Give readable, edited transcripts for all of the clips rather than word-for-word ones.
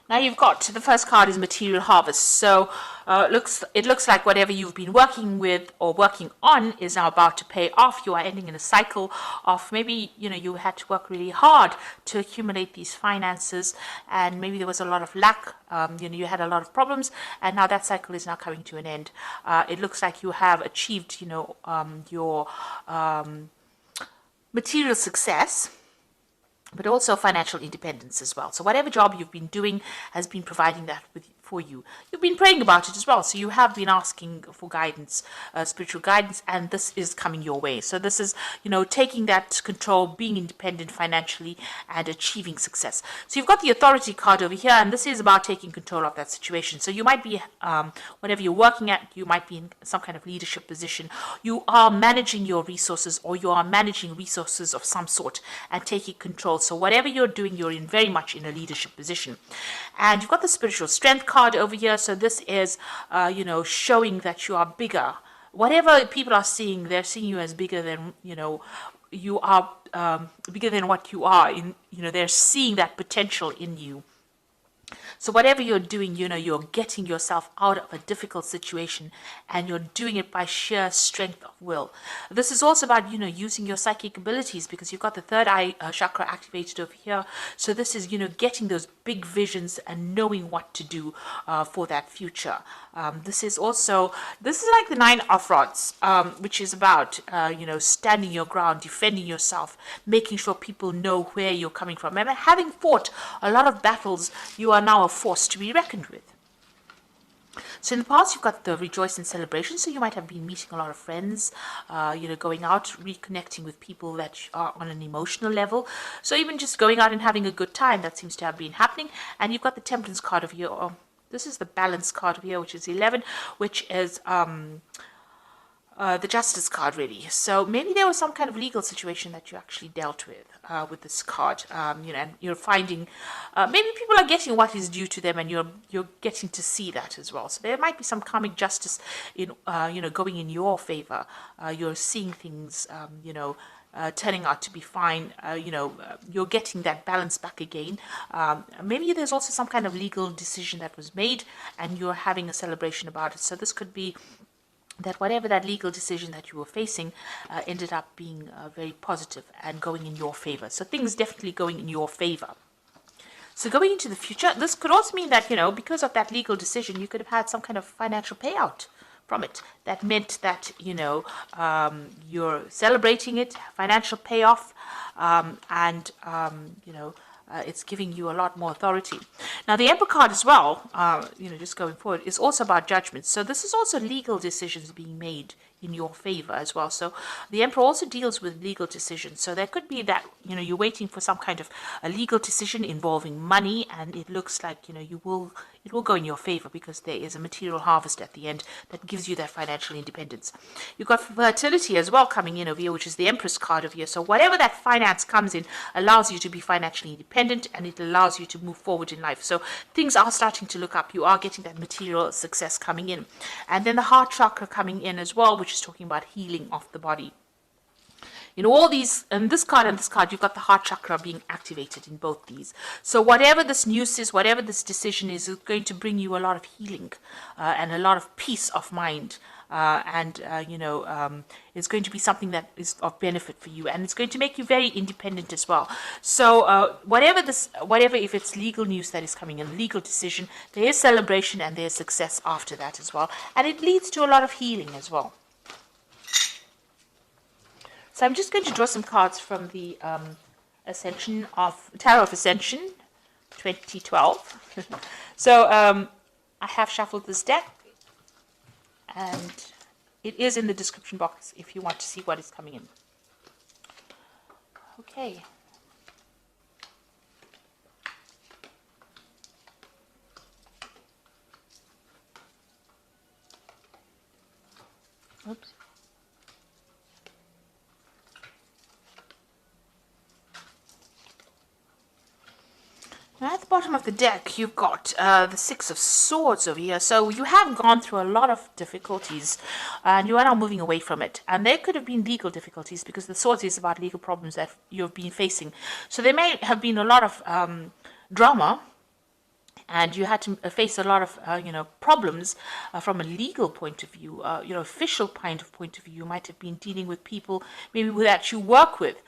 Now you've got the first card is material harvest. So it looks like whatever you've been working with or working on is now about to pay off. You are ending in a cycle of maybe you had to work really hard to accumulate these finances, and maybe there was a lot of lack. You had a lot of problems, and now that cycle is now coming to an end. It looks like you have achieved your material success, but also financial independence as well. So whatever job you've been doing has been providing that for you. You've been praying about it as well. So you have been asking for guidance, spiritual guidance, and this is coming your way. So this is, taking that control, being independent financially, and achieving success. So you've got the authority card over here, and this is about taking control of that situation. So you might be, whatever you're working at, you might be in some kind of leadership position. You are managing your resources, or you are managing resources of some sort and taking control. So whatever you're doing, you're very much in a leadership position. And you've got the spiritual strength card over here. So this is, showing that you are bigger. Whatever people are seeing, they're seeing you as bigger than, you are bigger than what you are. They're seeing that potential in you. So whatever you're doing, you're getting yourself out of a difficult situation, and you're doing it by sheer strength of will. This is also about, using your psychic abilities, because you've got the third eye chakra activated over here. So this is, getting those big visions and knowing what to do for that future. This is like the 9 of rods, which is about, standing your ground, defending yourself, making sure people know where you're coming from. And having fought a lot of battles, you are now a force to be reckoned with. So in the past, you've got the rejoice and celebration. So you might have been meeting a lot of friends, going out, reconnecting with people that are on an emotional level. So even just going out and having a good time, that seems to have been happening. And you've got the temperance card of here. This is the balance card of here, which is 11, which is the justice card, really. So maybe there was some kind of legal situation that you actually dealt with this card, and you're finding maybe people are getting what is due to them, and you're getting to see that as well. So there might be some karmic justice in going in your favor. You're seeing things turning out to be fine. You're getting that balance back again. Maybe there's also some kind of legal decision that was made, and you're having a celebration about it. So this could be that whatever that legal decision that you were facing ended up being very positive and going in your favor. So things definitely going in your favor. So going into the future, this could also mean that, because of that legal decision, you could have had some kind of financial payout from it. That meant that, you're celebrating it, financial payoff, it's giving you a lot more authority. Now, the Emperor card as well, just going forward, is also about judgment. So this is also legal decisions being made in your favor as well. So the Emperor also deals with legal decisions. So there could be that, you're waiting for some kind of a legal decision involving money, and it looks like, it will go in your favor, because there is a material harvest at the end that gives you that financial independence. You've got fertility as well coming in over here, which is the Empress card over here. So whatever that finance comes in allows you to be financially independent, and it allows you to move forward in life. So things are starting to look up. You are getting that material success coming in. And then the heart chakra coming in as well, which is talking about healing of the body. All these, and this card, you've got the heart chakra being activated in both these. So whatever this news is, whatever this decision is going to bring you a lot of healing and a lot of peace of mind. It's going to be something that is of benefit for you, and it's going to make you very independent as well. So whatever, if it's legal news that is coming in, legal decision, there is celebration and there's success after that as well. And it leads to a lot of healing as well. So I'm just going to draw some cards from the Tarot of Ascension 2012. So I have shuffled this deck, and it is in the description box if you want to see what is coming in. Okay. Oops. Now at the bottom of the deck, you've got the Six of Swords over here. So you have gone through a lot of difficulties, and you are now moving away from it. And there could have been legal difficulties, because the Swords is about legal problems that you've been facing. So there may have been a lot of drama and you had to face a lot of problems from a legal point of view, official point of view. You might have been dealing with people maybe that you work with,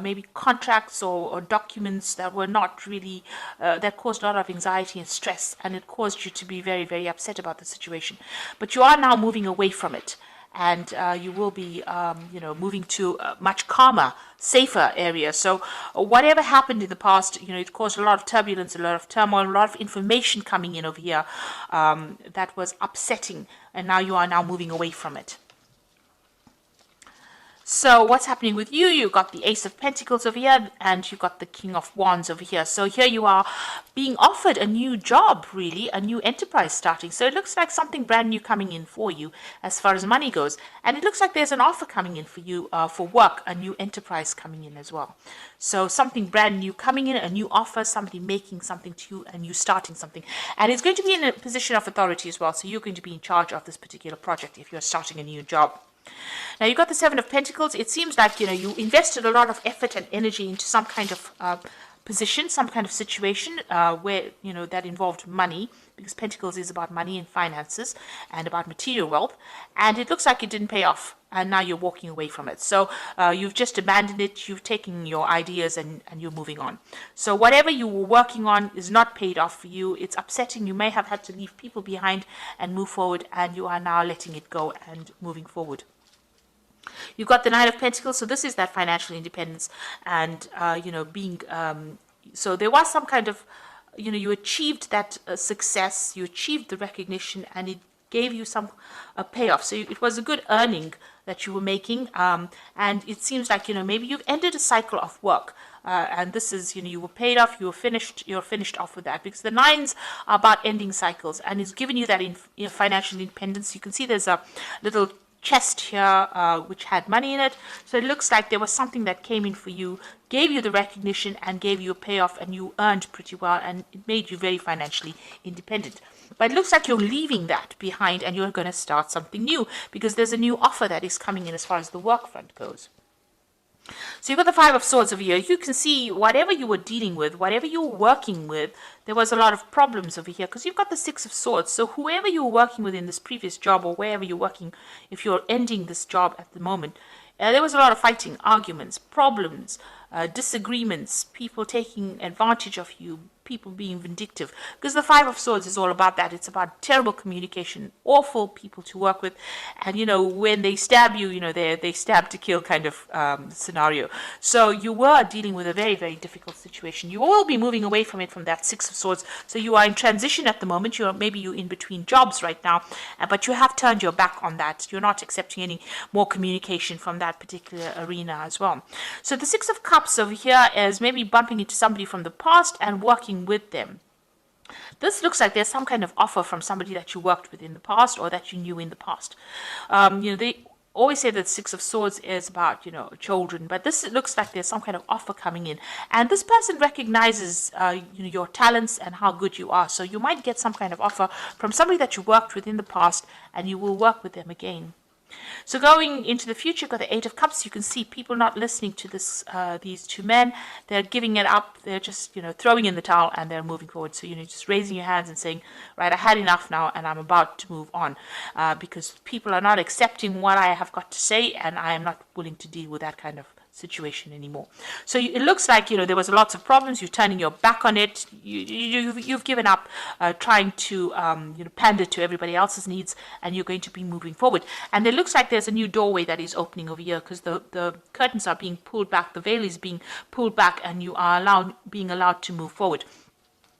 maybe contracts or documents that were not really that caused a lot of anxiety and stress, and it caused you to be very, very upset about the situation. But you are now moving away from it, and you will be, moving to a much calmer, safer area. So whatever happened in the past, it caused a lot of turbulence, a lot of turmoil, a lot of information coming in over here that was upsetting, and now you are now moving away from it. So what's happening with you? You got the Ace of Pentacles over here, and you got the King of Wands over here. So here you are being offered a new job, really, a new enterprise starting. So it looks like something brand new coming in for you as far as money goes. And it looks like there's an offer coming in for you for work, a new enterprise coming in as well. So something brand new coming in, a new offer, somebody making something to you, and you starting something. And it's going to be in a position of authority as well. So you're going to be in charge of this particular project if you're starting a new job. Now you've got the Seven of Pentacles. It seems like, you invested a lot of effort and energy into some kind of position, some kind of situation where, that involved money, because Pentacles is about money and finances and about material wealth. And it looks like it didn't pay off, and now you're walking away from it. So you've just abandoned it. You've taken your ideas and you're moving on. So whatever you were working on is not paid off for you. It's upsetting. You may have had to leave people behind and move forward, and you are now letting it go and moving forward. You've got the Nine of Pentacles, so this is that financial independence, and being so there was some kind of you achieved that success, you achieved the recognition, and it gave you some payoff. So it was a good earning that you were making, and it seems like maybe you've ended a cycle of work. And this is, you were paid off, you're finished off with that, because the nines are about ending cycles, and it's given you that financial independence. You can see there's a little chest here which had money in it. So it looks like there was something that came in for you, gave you the recognition, and gave you a payoff, and you earned pretty well, and it made you very financially independent. But it looks like you're leaving that behind, and you're going to start something new, because there's a new offer that is coming in as far as the work front goes. So you've got the Five of Swords over here. You can see whatever you were dealing with, whatever you were working with, there was a lot of problems over here, because you've got the Six of Swords. So whoever you were working with in this previous job, or wherever you're working, if you're ending this job at the moment, there was a lot of fighting, arguments, problems, disagreements, people taking advantage of you, people being vindictive, because the Five of Swords is all about that. It's about terrible communication, awful people to work with, and when they stab you, they stab to kill kind of scenario. So you were dealing with a very, very difficult situation. You will be moving away from it, from that Six of Swords. So you are in transition at the moment. Maybe you're in between jobs right now, but you have turned your back on that. You're not accepting any more communication from that particular arena as well. So the Six of Cups over here is maybe bumping into somebody from the past and working with them. This looks like there's some kind of offer from somebody that you worked with in the past, or that you knew in the past. They always say that Six of Swords is about children, but this looks like there's some kind of offer coming in, and this person recognizes your talents and how good you are. So you might get some kind of offer from somebody that you worked with in the past, and you will work with them again. So going into the future, got the Eight of Cups. You can see people not listening to these two men. They're giving it up. They're just, throwing in the towel, and they're moving forward. So, just raising your hands and saying, right, I had enough now, and I'm about to move on, because people are not accepting what I have got to say, and I am not willing to deal with that kind of situation anymore. So it looks like there was lots of problems. You're turning your back on it. You've given up trying to pander to everybody else's needs, and you're going to be moving forward. And it looks like there's a new doorway that is opening over here, because the curtains are being pulled back, the veil is being pulled back, and you are being allowed to move forward.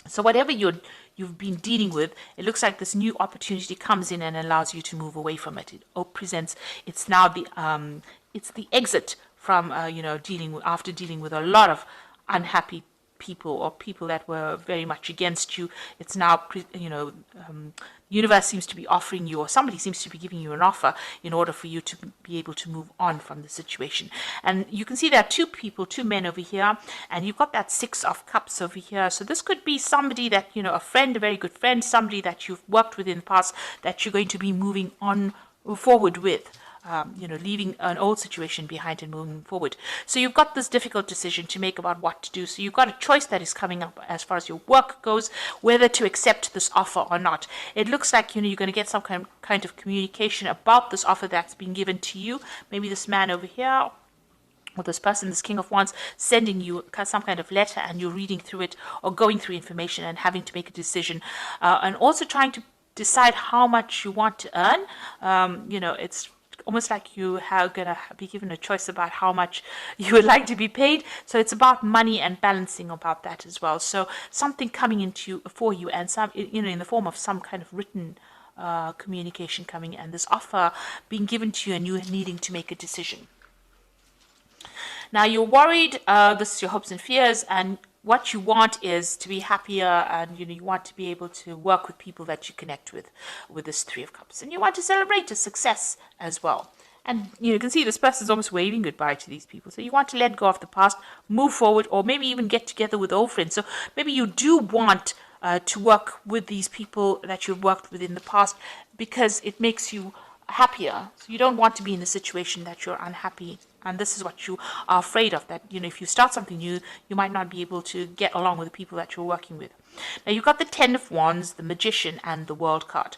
So whatever you've been dealing with, it looks like this new opportunity comes in and allows you to move away from it. It presents. It's now it's the exit from after dealing with a lot of unhappy people, or people that were very much against you. It's now universe seems to be offering you, or somebody seems to be giving you an offer in order for you to be able to move on from the situation. And you can see there are two men over here, and you've got that Six of Cups over here. So this could be somebody that a friend, a very good friend, somebody that you've worked with in the past, that you're going to be moving on forward with. leaving an old situation behind and moving forward. So you've got this difficult decision to make about what to do. So you've got a choice that is coming up as far as your work goes, whether to accept this offer or not. It looks like, you're going to get some kind of communication about this offer that's been given to you. Maybe this man over here, or this person, this King of Wands, sending you some kind of letter, and you're reading through it or going through information and having to make a decision, and also trying to decide how much you want to earn. It's almost like you are going to be given a choice about how much you would like to be paid. So it's about money and balancing about that as well. So something coming into for you, and some, in the form of some kind of written communication coming, and this offer being given to you, and you needing to make a decision. Now you're worried. This is your hopes and fears, and what you want is to be happier, and you want to be able to work with people that you connect with this Three of Cups, and you want to celebrate a success as well. And you can see this person is almost waving goodbye to these people. So you want to let go of the past, move forward, or maybe even get together with old friends. So maybe you do want to work with these people that you've worked with in the past, because it makes you happier. So you don't want to be in a situation that you're unhappy, and this is what you are afraid of, that if you start something new, you might not be able to get along with the people that you're working with. Now you've got the Ten of Wands, the Magician, and the World card.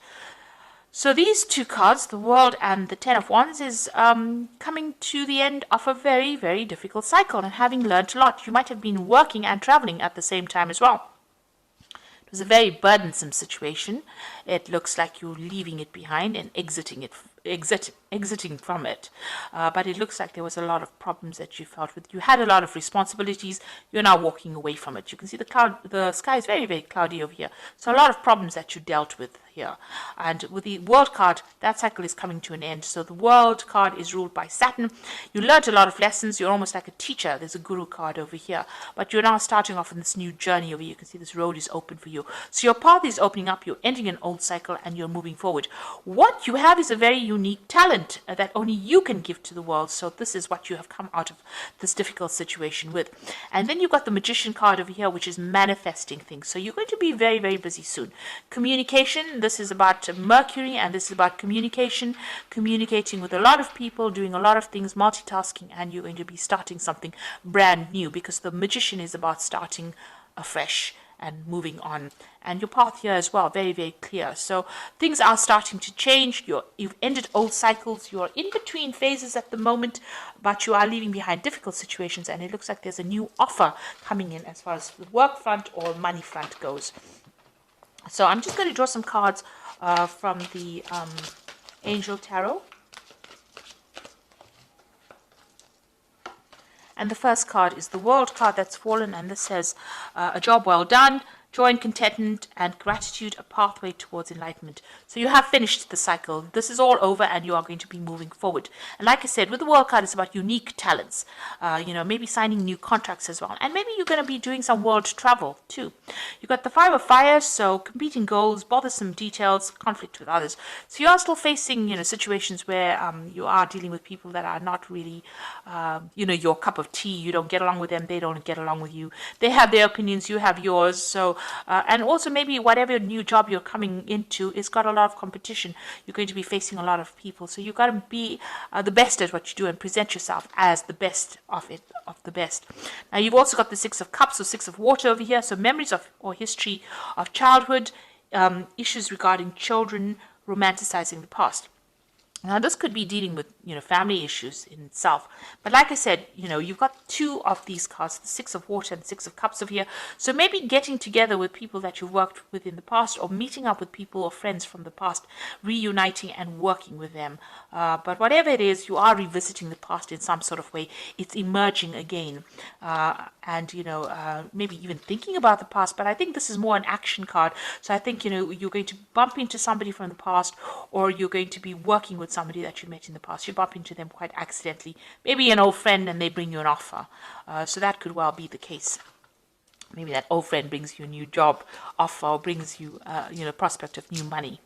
So these two cards, the World and the Ten of Wands, is coming to the end of a very, very difficult cycle, and having learned a lot. You might have been working and traveling at the same time as well. It was a very burdensome situation. It looks like you're leaving it behind and exiting from it. But it looks like there was a lot of problems that you felt with. You had a lot of responsibilities. You're now walking away from it. You can see the sky is very, very cloudy over here. So a lot of problems that you dealt with here. And with the World card, that cycle is coming to an end. So the World card is ruled by Saturn. You learned a lot of lessons. You're almost like a teacher. There's a Guru card over here. But you're now starting off on this new journey over here. You can see this road is open for you. So your path is opening up. You're ending an old cycle, and you're moving forward. What you have is a very unique talent that only you can give to the world. So this is what you have come out of this difficult situation with. And then you've got the Magician card over here, which is manifesting things. So you're going to be very, very busy soon. Communication, this is about Mercury, and this is about communication, communicating with a lot of people, doing a lot of things, multitasking, and you're going to be starting something brand new, because the Magician is about starting afresh and moving on. And your path here as well, very, very clear. So things are starting to change. You've ended old cycles. You're in between phases at the moment, but you are leaving behind difficult situations, and it looks like there's a new offer coming in as far as the work front or money front goes. So I'm just going to draw some cards from the Angel Tarot. And the first card is the World card that's fallen, and this says, a job well done, joy and contentment and gratitude, a pathway towards enlightenment. So you have finished the cycle. This is all over, and you are going to be moving forward. And like I said, with the World card, it's about unique talents. Maybe signing new contracts as well. And maybe you're going to be doing some world travel too. You've got the Five of Fire, so competing goals, bothersome details, conflict with others. So you are still facing, situations where you are dealing with people that are not really, your cup of tea. You don't get along with them. They don't get along with you. They have their opinions. You have yours. So and also maybe whatever new job you're coming into, it's got a lot of competition. You're going to be facing a lot of people. So you've got to be the best at what you do and present yourself as the best of the best. Now you've also got the Six of Cups, or Six of Water over here. So memories of or history of childhood, issues regarding children, romanticizing the past. Now, this could be dealing with, family issues in itself. But like I said, you've got two of these cards, the Six of Water and the Six of Cups over here. So maybe getting together with people that you've worked with in the past, or meeting up with people or friends from the past, reuniting and working with them. But whatever it is, you are revisiting the past in some sort of way. It's emerging again. Maybe even thinking about the past. But I think this is more an action card. So I think, you're going to bump into somebody from the past, or you're going to be working with somebody that you met in the past. You bump into them quite accidentally, maybe an old friend, and they bring you an offer. So that could well be the case. Maybe that old friend brings you a new job offer, or brings you, prospect of new money.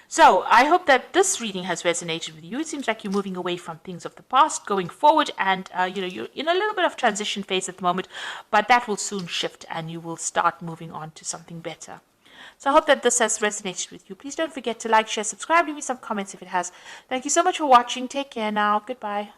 So I hope that this reading has resonated with you. It seems like you're moving away from things of the past, going forward, and you're in a little bit of transition phase at the moment, but that will soon shift, and you will start moving on to something better. So I hope that this has resonated with you. Please don't forget to like, share, subscribe, leave me some comments if it has. Thank you so much for watching. Take care now. Goodbye.